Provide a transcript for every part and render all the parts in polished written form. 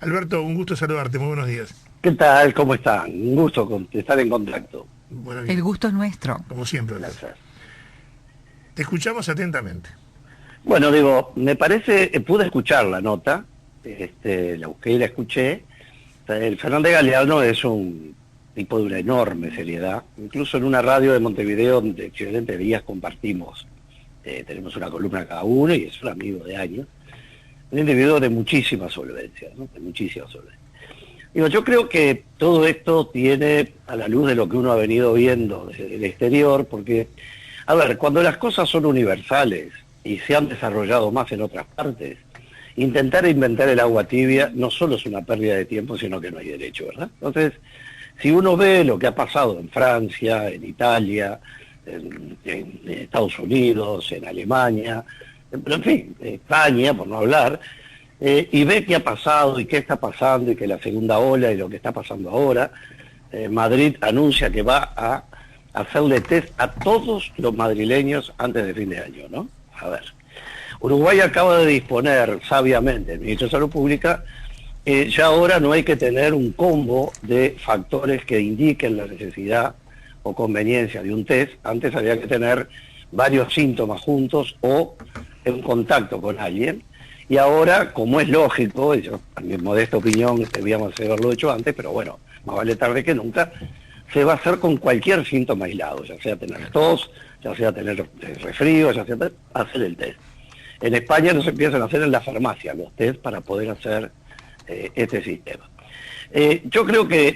Alberto, un gusto saludarte, muy buenos días. ¿Qué tal? ¿Cómo están? Un gusto estar en contacto. Bueno, El bien, gusto es nuestro. como siempre, Alberto. Gracias. Te escuchamos atentamente. Bueno, digo, me parece, pude escuchar la nota, la busqué y la escuché. El Fernández Galeano es un tipo de una enorme seriedad. Incluso en una radio de Montevideo, de excelentes días, compartimos. Tenemos una columna cada uno y es un amigo de años. Un individuo de muchísima solvencia, ¿no? De muchísima solvencia. Digo, yo creo que todo esto tiene a la luz de lo que uno ha venido viendo desde el exterior, porque, a ver, cuando las cosas son universales y se han desarrollado más en otras partes, intentar inventar el agua tibia no solo es una pérdida de tiempo, sino que no hay derecho, ¿verdad? Entonces, si uno ve lo que ha pasado en Francia, en Italia, en Estados Unidos, en Alemania, pero en fin, España, por no hablar, y ve qué ha pasado y qué está pasando y que la segunda ola y lo que está pasando ahora, Madrid anuncia que va a hacerle test a todos los madrileños antes de fin de año, ¿no? A ver, Uruguay acaba de disponer sabiamente, el Ministro de Salud Pública, ya ahora no hay que tener un combo de factores que indiquen la necesidad o conveniencia de un test, antes había que tener varios síntomas juntos o en contacto con alguien. Y ahora, como es lógico, y yo, a mi modesta opinión, debíamos haberlo hecho antes, pero bueno, más vale tarde que nunca, se va a hacer con cualquier síntoma aislado, ya sea tener tos, ya sea tener resfrío, ya sea hacer el test. En España no se empiezan a hacer en la farmacia los test para poder hacer este sistema. Yo creo que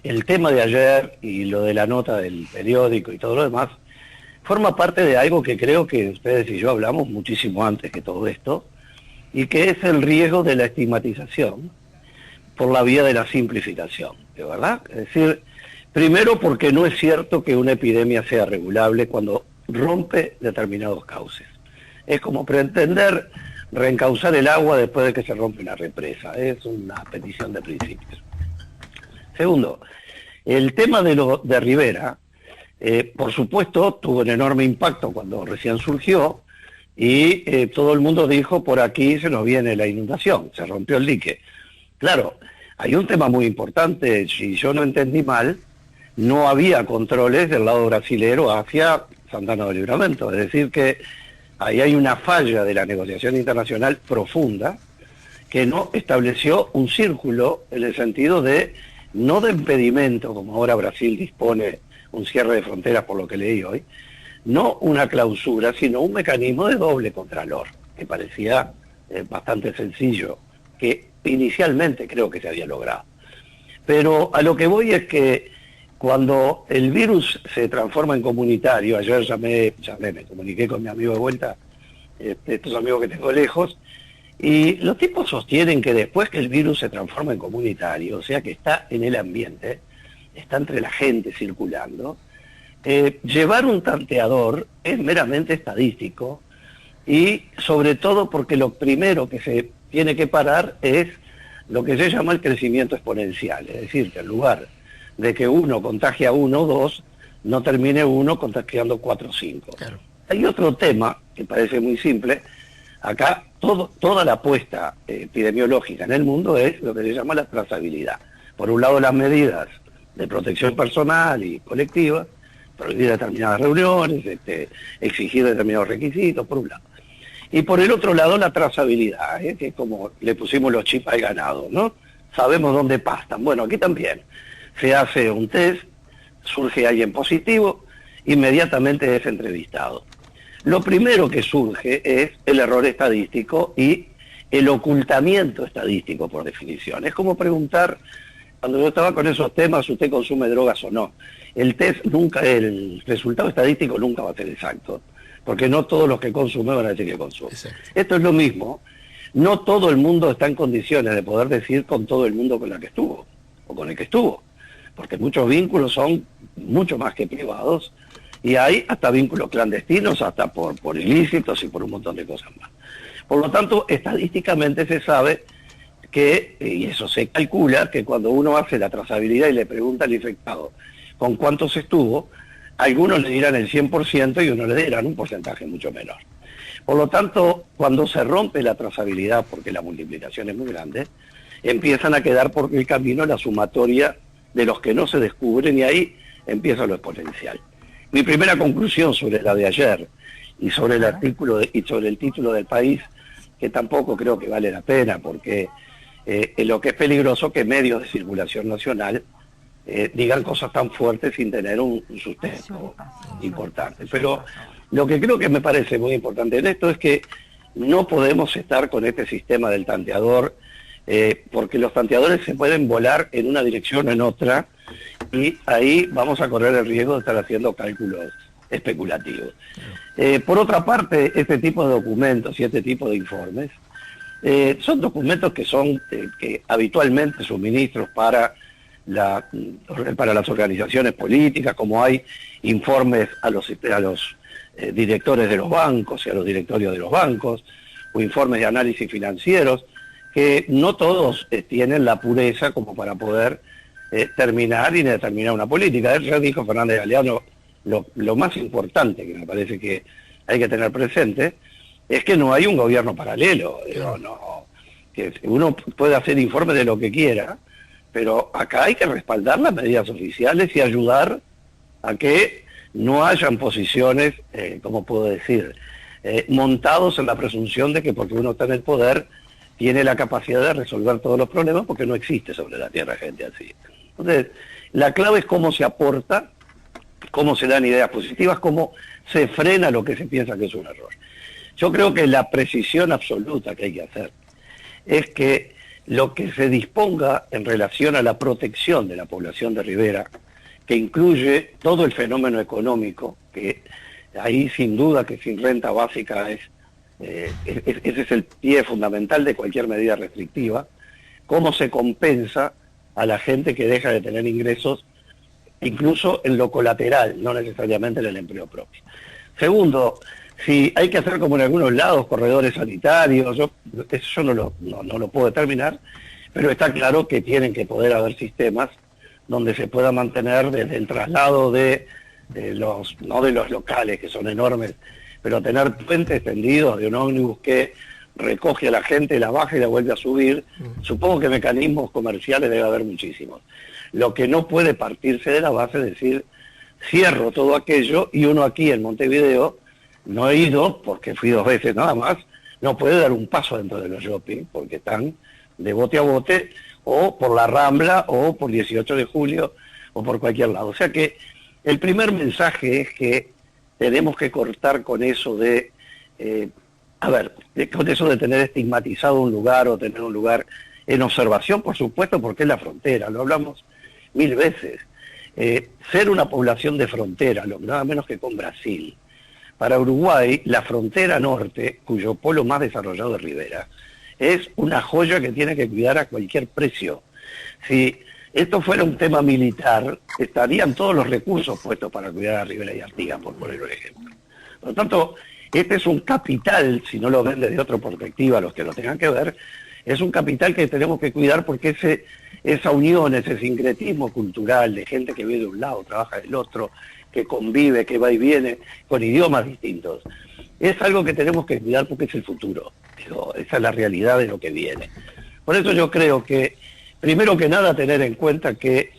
el tema de ayer y lo de la nota del periódico y todo lo demás forma parte de algo que creo que ustedes y yo hablamos muchísimo antes que todo esto, y que es el riesgo de la estigmatización por la vía de la simplificación, ¿de verdad? Es decir, primero porque no es cierto que una epidemia sea regulable cuando rompe determinados cauces. Es como pretender reencauzar el agua después de que se rompe una represa. Es una petición de principios. Segundo, el tema de Rivera, por supuesto, tuvo un enorme impacto cuando recién surgió, y todo el mundo dijo, por aquí se nos viene la inundación, se rompió el dique. Claro, hay un tema muy importante, si yo no entendí mal, no había controles del lado brasilero hacia Santana del Livramento, es decir que ahí hay una falla de la negociación internacional profunda que no estableció un círculo en el sentido de, no de impedimento, como ahora Brasil dispone un cierre de fronteras por lo que leí hoy, no una clausura, sino un mecanismo de doble contralor, que parecía bastante sencillo, que inicialmente creo que se había logrado. Pero a lo que voy es que cuando el virus se transforma en comunitario, ayer me comuniqué con mi amigo de vuelta, estos amigos que tengo lejos, y los tipos sostienen que después que el virus se transforma en comunitario, o sea que está en el ambiente, está entre la gente circulando, llevar un tanteador es meramente estadístico y sobre todo porque lo primero que se tiene que parar es lo que se llama el crecimiento exponencial, es decir, que en lugar de que uno contagie a uno o dos, no termine uno contagiando 4 o 5. Claro. Hay otro tema que parece muy simple, acá toda la apuesta epidemiológica en el mundo es lo que se llama la trazabilidad. Por un lado las medidas de protección personal y colectiva, prohibir determinadas reuniones, exigir determinados requisitos, por un lado. Y por el otro lado la trazabilidad, que es como le pusimos los chips al ganado, ¿no? Sabemos dónde pastan. Bueno, aquí también se hace un test, surge alguien positivo, inmediatamente es entrevistado. Lo primero que surge es el error estadístico y el ocultamiento estadístico, por definición. Es como preguntar, cuando yo estaba con esos temas, ¿usted consume drogas o no? El test nunca, el resultado estadístico nunca va a ser exacto, porque no todos los que consumen van a decir que consumen. Exacto. Esto es lo mismo, no todo el mundo está en condiciones de poder decir con todo el mundo con la que estuvo, o con el que estuvo, porque muchos vínculos son mucho más que privados, y hay hasta vínculos clandestinos, hasta por ilícitos y por un montón de cosas más. Por lo tanto, estadísticamente se sabe que, y eso se calcula, que cuando uno hace la trazabilidad y le pregunta al infectado con cuántos estuvo, algunos le dirán el 100% y unos le dirán un porcentaje mucho menor. Por lo tanto, cuando se rompe la trazabilidad, porque la multiplicación es muy grande, empiezan a quedar por el camino la sumatoria de los que no se descubren, y ahí empieza lo exponencial. Mi primera conclusión sobre la de ayer y sobre el artículo y sobre el título del País, que tampoco creo que vale la pena, porque lo que es peligroso que medios de circulación nacional digan cosas tan fuertes sin tener un sustento importante. Pero lo que creo que me parece muy importante en esto es que no podemos estar con este sistema del tanteador, porque los tanteadores se pueden volar en una dirección o en otra, y ahí vamos a correr el riesgo de estar haciendo cálculos especulativos. Por otra parte, este tipo de documentos y este tipo de informes son documentos que son que habitualmente suministros para las organizaciones políticas, como hay informes a los directores de los bancos y a los directorios de los bancos, o informes de análisis financieros, que no todos tienen la pureza como para poder terminar y determinar una política. Ya dijo Fernández Galeano, lo más importante que me parece que hay que tener presente es que no hay un gobierno paralelo. Que uno puede hacer informes de lo que quiera, pero acá hay que respaldar las medidas oficiales y ayudar a que no hayan posiciones, ¿cómo puedo decir?, montados en la presunción de que porque uno está en el poder tiene la capacidad de resolver todos los problemas, porque no existe sobre la tierra gente así. Entonces, la clave es cómo se aporta, cómo se dan ideas positivas, cómo se frena lo que se piensa que es un error. Yo creo que la precisión absoluta que hay que hacer es que lo que se disponga en relación a la protección de la población de Rivera, que incluye todo el fenómeno económico, que ahí sin duda que sin renta básica ese es el pie fundamental de cualquier medida restrictiva, cómo se compensa a la gente que deja de tener ingresos, incluso en lo colateral, no necesariamente en el empleo propio. Segundo, si hay que hacer como en algunos lados, corredores sanitarios, eso no lo puedo determinar, pero está claro que tienen que poder haber sistemas donde se pueda mantener desde el traslado no de los locales, que son enormes, pero tener puentes tendidos de un ómnibus que recoge a la gente, la baja y la vuelve a subir. Supongo que mecanismos comerciales debe haber muchísimos. Lo que no puede partirse de la base es decir, cierro todo aquello, y uno aquí en Montevideo, no he ido porque fui 2 veces nada más, no puede dar un paso dentro de los shopping porque están de bote a bote, o por la Rambla, o por 18 de julio, o por cualquier lado. O sea que el primer mensaje es que tenemos que cortar con eso con eso de tener estigmatizado un lugar o tener un lugar en observación, por supuesto, porque es la frontera, lo hablamos 1000 veces. Ser una población de frontera, nada menos que con Brasil. Para Uruguay, la frontera norte, cuyo polo más desarrollado es Rivera, es una joya que tiene que cuidar a cualquier precio. Si esto fuera un tema militar, estarían todos los recursos puestos para cuidar a Rivera y Artigas, por poner un ejemplo. Por lo tanto, este es un capital, si no lo ven desde otra perspectiva, los que lo tengan que ver, es un capital que tenemos que cuidar, porque esa unión, ese sincretismo cultural de gente que vive de un lado, trabaja del otro, que convive, que va y viene, con idiomas distintos, es algo que tenemos que cuidar porque es el futuro. Esa es la realidad de lo que viene. Por eso yo creo que, primero que nada, tener en cuenta que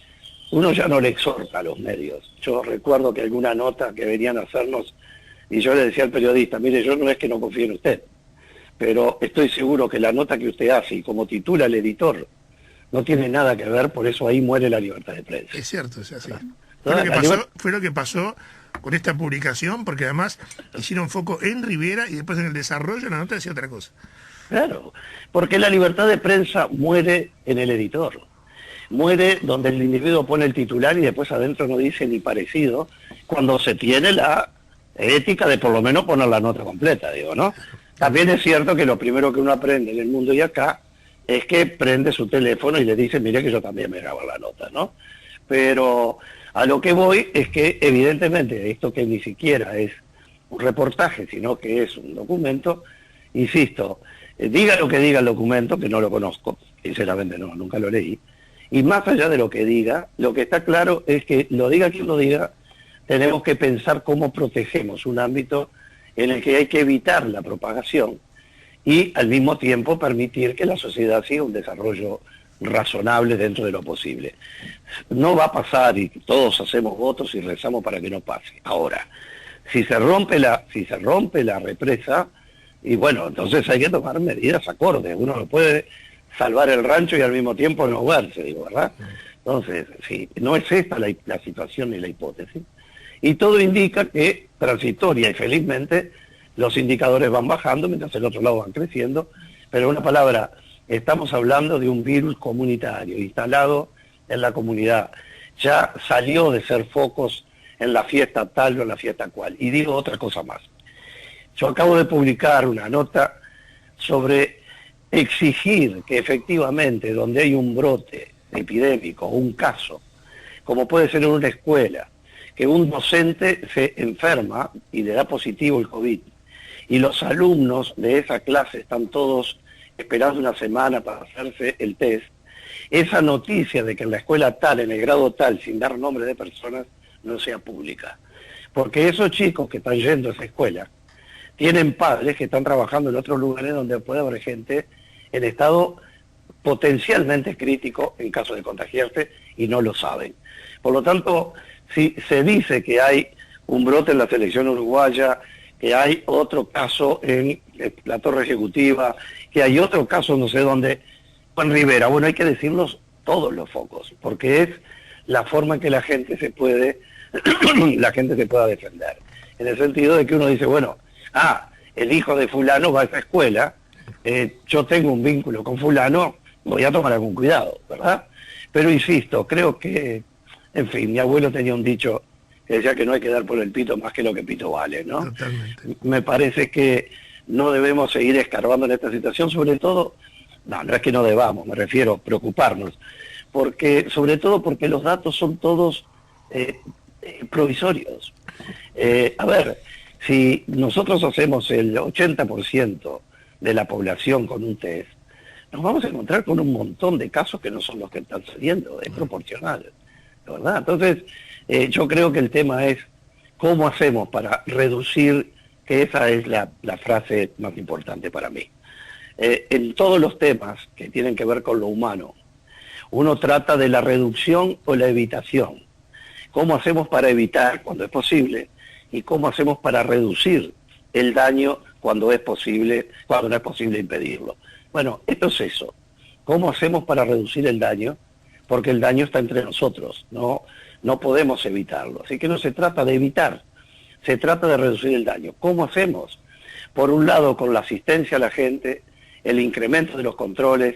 uno ya no le exhorta a los medios. Yo recuerdo que alguna nota que venían a hacernos, y yo le decía al periodista, mire, yo no es que no confíe en usted, pero estoy seguro que la nota que usted hace, y como titula el editor, no tiene nada que ver, por eso ahí muere la libertad de prensa. Es cierto, es así. ¿No? Fue lo que pasó con esta publicación, porque además hicieron foco en Rivera y después en el desarrollo la nota decía otra cosa. Claro, porque la libertad de prensa muere en el editor. Muere donde el individuo pone el titular y después adentro no dice ni parecido, cuando se tiene la ética de por lo menos poner la nota completa, ¿no? También es cierto que lo primero que uno aprende en el mundo y acá es que prende su teléfono y le dice, mire que yo también me grabo la nota, ¿no? Pero a lo que voy es que evidentemente esto, que ni siquiera es un reportaje, sino que es un documento, insisto, diga lo que diga el documento, que no lo conozco, sinceramente nunca lo leí, y más allá de lo que diga, lo que está claro es que lo diga quien lo diga, tenemos que pensar cómo protegemos un ámbito en el que hay que evitar la propagación y al mismo tiempo permitir que la sociedad siga un desarrollo razonables dentro de lo posible. No va a pasar y todos hacemos votos y rezamos para que no pase. Ahora, si se rompe la represa, y bueno, entonces hay que tomar medidas acordes. Uno no puede salvar el rancho y al mismo tiempo no ahogarse, digo, ¿verdad? Entonces, sí, no es esta la situación ni la hipótesis. Y todo indica que transitoria y felizmente los indicadores van bajando mientras el otro lado van creciendo, pero una palabra, estamos hablando de un virus comunitario instalado en la comunidad. Ya salió de ser focos en la fiesta tal o en la fiesta cual. Y digo otra cosa más. Yo acabo de publicar una nota sobre exigir que efectivamente donde hay un brote epidémico, un caso, como puede ser en una escuela, que un docente se enferma y le da positivo el COVID, y los alumnos de esa clase están todos esperando una semana para hacerse el test, esa noticia de que en la escuela tal, en el grado tal, sin dar nombre de personas, no sea pública. Porque esos chicos que están yendo a esa escuela tienen padres que están trabajando en otros lugares donde puede haber gente en estado potencialmente crítico en caso de contagiarse y no lo saben. Por lo tanto, si se dice que hay un brote en la selección uruguaya, que hay otro caso en la Torre Ejecutiva, que hay otro caso no sé dónde, en Rivera, bueno, hay que decirlos todos los focos, porque es la forma en que la gente se pueda defender. En el sentido de que uno dice, bueno, el hijo de fulano va a esa escuela, yo tengo un vínculo con fulano, voy a tomar algún cuidado, ¿verdad? Pero insisto, creo que, en fin, mi abuelo tenía un dicho que decía que no hay que dar por el pito más que lo que pito vale, ¿no? Totalmente. Me parece que no debemos seguir escarbando en esta situación, sobre todo, no es que no debamos, me refiero a preocuparnos, sobre todo porque los datos son todos provisorios. A ver, si nosotros hacemos el 80% de la población con un test, nos vamos a encontrar con un montón de casos que no son los que están saliendo, es proporcional, ¿verdad? Entonces, yo creo que el tema es cómo hacemos para reducir, que esa es la frase más importante para mí. En todos los temas que tienen que ver con lo humano, uno trata de la reducción o la evitación. ¿Cómo hacemos para evitar cuando es posible? Y cómo hacemos para reducir el daño cuando no es posible impedirlo. Bueno, esto es eso. ¿Cómo hacemos para reducir el daño? Porque el daño está entre nosotros, no podemos evitarlo. Así que no se trata de evitar, se trata de reducir el daño. ¿Cómo hacemos? Por un lado, con la asistencia a la gente, el incremento de los controles.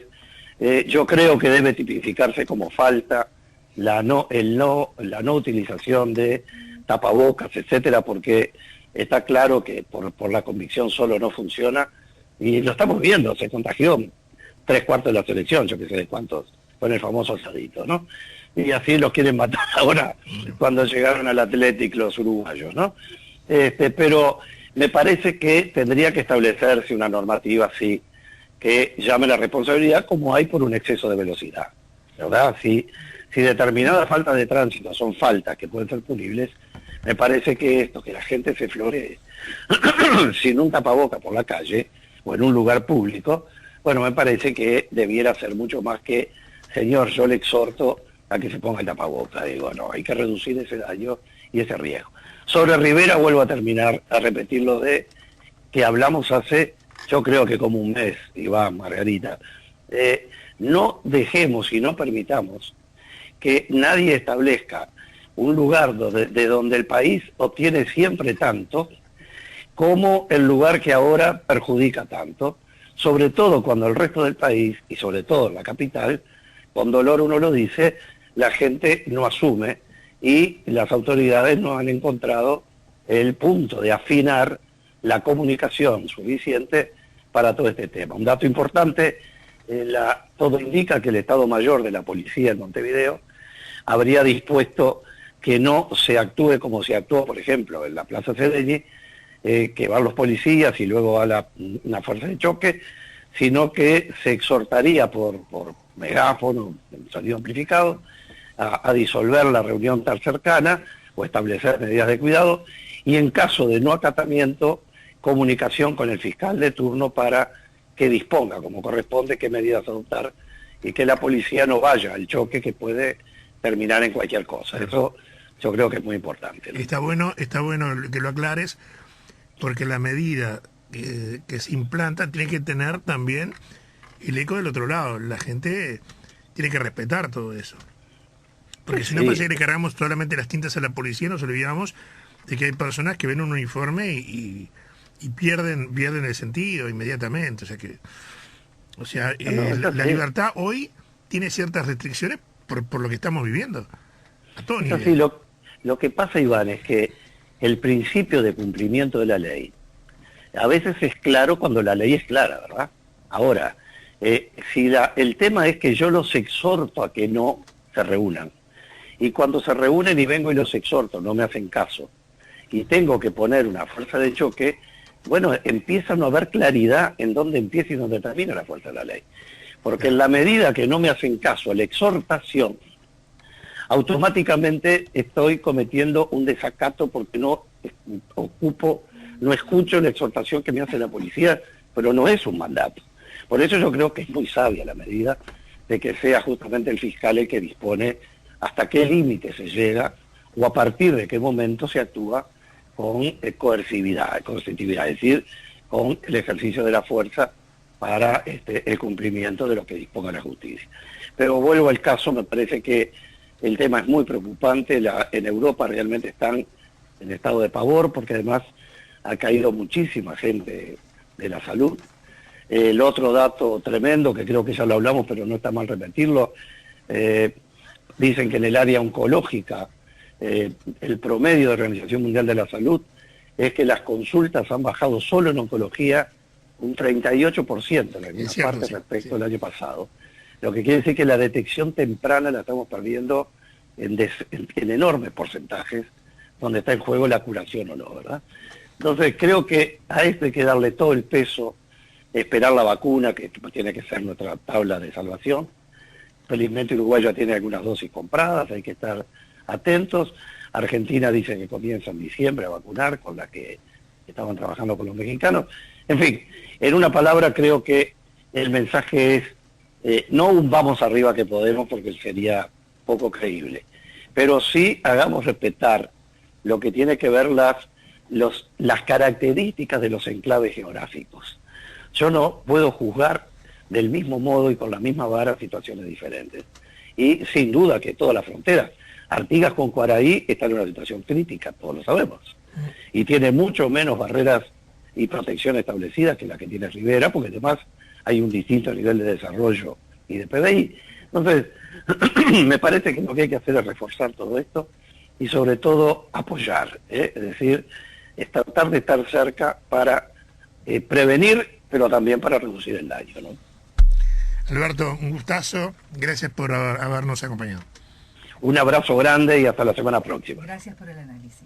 Yo creo que debe tipificarse como falta la no utilización de tapabocas, etcétera, porque está claro que por la convicción solo no funciona, y lo estamos viendo, se contagió 3/4 de la selección, yo que sé de cuántos, con el famoso asadito, ¿no? Y así los quieren matar ahora cuando llegaron al Athletic los uruguayos, ¿no? Pero me parece que tendría que establecerse una normativa así, que llame la responsabilidad como hay por un exceso de velocidad, ¿verdad? Si determinadas faltas de tránsito son faltas que pueden ser punibles, me parece que que la gente se floree sin un tapaboca por la calle o en un lugar público, bueno, me parece que debiera ser mucho más que, señor, yo le exhorto a que se ponga el tapaboca. Digo, no, hay que reducir ese daño y ese riesgo. Sobre Rivera vuelvo a repetir lo de que hablamos hace, yo creo que como un mes, Iván, Margarita. No dejemos y no permitamos que nadie establezca un lugar de donde el país obtiene siempre tanto, como el lugar que ahora perjudica tanto, sobre todo cuando el resto del país, y sobre todo en la capital, con dolor uno lo dice, la gente no asume y las autoridades no han encontrado el punto de afinar la comunicación suficiente para todo este tema. Un dato importante, todo indica que el Estado Mayor de la Policía en Montevideo habría dispuesto que no se actúe como se actuó, por ejemplo, en la Plaza Sedeñi, que van los policías y luego va una fuerza de choque, sino que se exhortaría por megáfono, sonido amplificado, a disolver la reunión tan cercana o establecer medidas de cuidado, y en caso de no acatamiento, comunicación con el fiscal de turno para que disponga, como corresponde, qué medidas adoptar y que la policía no vaya al choque que puede terminar en cualquier cosa. Eso yo creo que es muy importante, ¿no? Está bueno que lo aclares, porque la medida que se implanta tiene que tener también el eco del otro lado. La gente tiene que respetar todo eso. Porque si no, parece que le cargamos solamente las tintas a la policía, nos olvidamos de que hay personas que ven un uniforme y pierden el sentido inmediatamente. O sea, la libertad hoy tiene ciertas restricciones por lo que estamos viviendo. A todo nivel. Sí, lo que pasa, Iván, es que el principio de cumplimiento de la ley a veces es claro cuando la ley es clara, ¿verdad? Ahora, si el tema es que yo los exhorto a que no se reúnan, y cuando se reúnen y vengo y los exhorto, no me hacen caso, y tengo que poner una fuerza de choque, bueno, empieza a no haber claridad en dónde empieza y dónde termina la fuerza de la ley. Porque en la medida que no me hacen caso a la exhortación, automáticamente estoy cometiendo un desacato porque no escucho la exhortación que me hace la policía, pero no es un mandato. Por eso yo creo que es muy sabia la medida de que sea justamente el fiscal el que dispone hasta qué límite se llega o a partir de qué momento se actúa con coercividad, es decir, con el ejercicio de la fuerza para el cumplimiento de lo que disponga la justicia. Pero vuelvo al caso, me parece que el tema es muy preocupante, en Europa realmente están en estado de pavor porque además ha caído muchísima gente de la salud. El otro dato tremendo, que creo que ya lo hablamos, pero no está mal repetirlo, dicen que en el área oncológica, el promedio de Organización Mundial de la Salud es que las consultas han bajado solo en oncología un 38% en algunas partes respecto al año pasado. Lo que quiere decir que la detección temprana la estamos perdiendo en enormes porcentajes, donde está en juego la curación o no, ¿verdad? Entonces creo que a esto hay que darle todo el peso, esperar la vacuna, que tiene que ser nuestra tabla de salvación. Felizmente Uruguay ya tiene algunas dosis compradas, hay que estar atentos. Argentina dice que comienza en diciembre a vacunar, con la que estaban trabajando con los mexicanos. En fin, en una palabra creo que el mensaje es no un vamos arriba que podemos, porque sería poco creíble, pero sí hagamos respetar lo que tiene que ver las características de los enclaves geográficos. Yo no puedo juzgar del mismo modo y con la misma vara situaciones diferentes. Y sin duda que toda la frontera, Artigas con Cuaraí está en una situación crítica, todos lo sabemos. Y tiene mucho menos barreras y protección establecidas que la que tiene Rivera, porque además hay un distinto nivel de desarrollo y de PBI. Entonces, me parece que lo que hay que hacer es reforzar todo esto y sobre todo apoyar, es decir, tratar de estar cerca para prevenir, pero también para reducir el daño, ¿no? Alberto, un gustazo, gracias por habernos acompañado. Un abrazo grande y hasta la semana próxima. Gracias por el análisis.